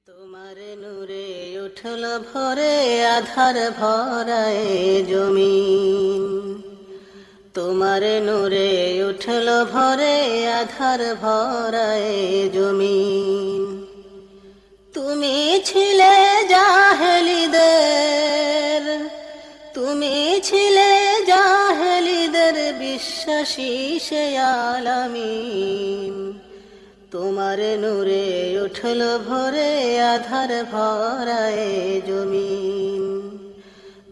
তোমার নূরে উঠল ভরে আধার ভরায় জমিন। তোমার নূরে উঠল ভরে আধার ভরায় জমিন। তুমি ছিলে জাহেলিদের, তুমি ছিলে জাহেলিদের বিশ্বাসী সে আলামিন। তোমার নূরে উঠল ভরে আধার ভরায় জমিন।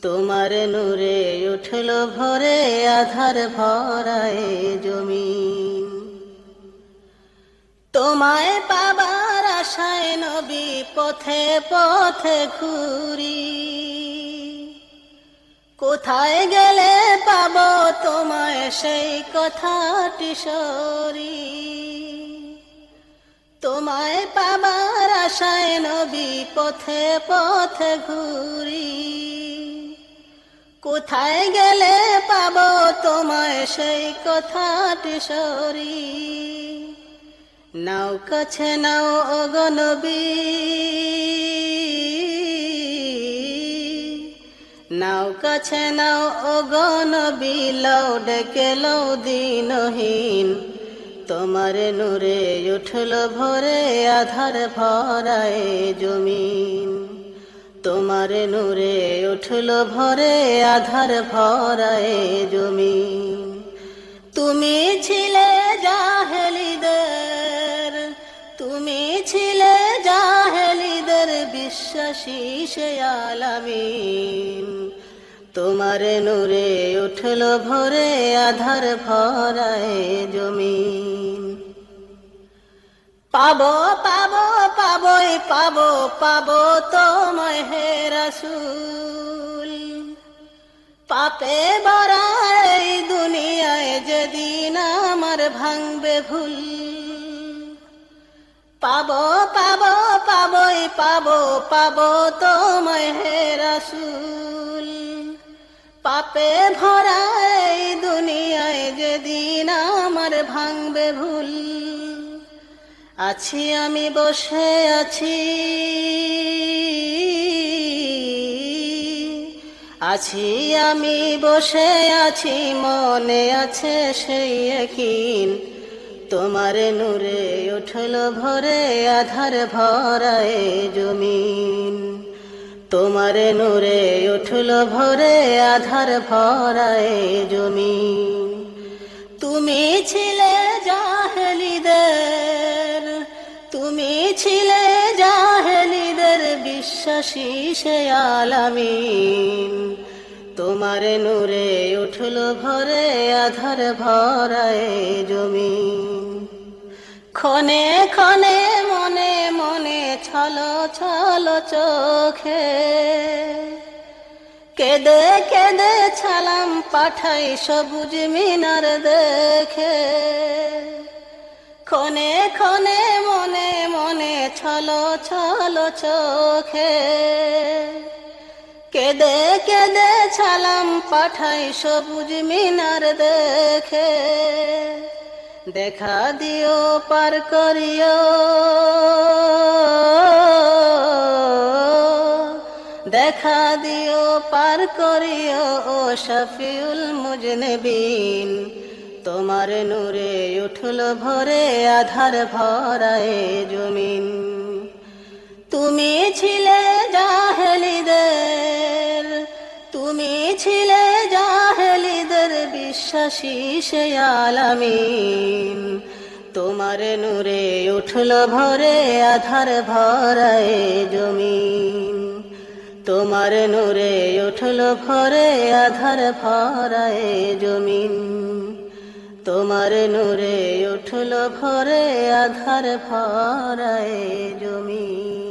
তোমার নূরে উঠল ভরে আধার ভরায় জমিন। তোমায় পাবার আশায় নবী পথে পথে ঘুরি। কোথায় গেলে পাব তোমায় সেই কথাটি সরি। তোমায় পাবার আশায় নবী পথে পথে ঘুরি। কোথায় গেলে পাব তোমায় সেই কথাটি সরি। নাও কাছে নাও ওগো নবী, নাও কাছে নাও ওগো নবী, লও ডেকে লও দিনহীন। তোমার নূরে উঠল ভরে আধার ভরায় জমিন। তোমার নূরে উঠল ভরে আধার ভরায় জমিন। তুমি ছিলে জাহেলিদের, তুমি ছিলে জাহেলিদের বিশ্বাসী সে আলামিন। তোমার নূরে উঠল ভরে আধার ভরায় জমিন। পাবো পাবো পাবোই পাবো পাবো তোমায় হে রাসূল। পাপে ভরা এই দুনিয়ায় যেদিন আমার ভাঙবে ভুল। পাবো পাবো পাবোই পাবো পাবো তোমায় হে রাসূল। পাপে ভরা এই দুনিয়ায় যেদিন আমার ভাঙবে ভুল। আছি আমি বসে আছি, আছি আমি বসে আছি, মনে আছে সেই একদিন। তোমার নূরে উঠল ভরে আধার ভরায় জমিন। তোমার নূরে উঠল ভরে আধার ভরায় জমিন। তুমি ছিলে জাহেলিদের, তুমি ছিলে জাহেলিদের বিশ্বাসী সে আলামিন। তোমার নূরে উঠল ভরে আধার ভরায় জমিন। ক্ষণে ক্ষণে মনে মনে ছলো ছলো চোখে, কেঁদে কেঁদে ছালাম পাঠাই সবুজ মিনার দেখে। ক্ষণে ক্ষণে মনে মনে ছলো ছলো চোখে, কেঁদে কেঁদে ছালাম পাঠাই সবুজ মিনার দেখে। দেখা দিও পার করিও, দেখা দিও পার করিও ও শফিউল মুজনিবিন। তোমার নূরে উঠল ভরে আধার ভরায় জমিন। তুমি ছিলে জাহেলিদের, তুমি ছিলে জাহেলিদের বিশ্বাসী সে আলামিন। তোমার নূরে উঠল ভরে আধার ভরায় জমিন। তোমার নূরে উঠল ভরে আধার ভরায় জমিন। তোমার নূরে উঠল ভরে আধার ভরায় জমিন।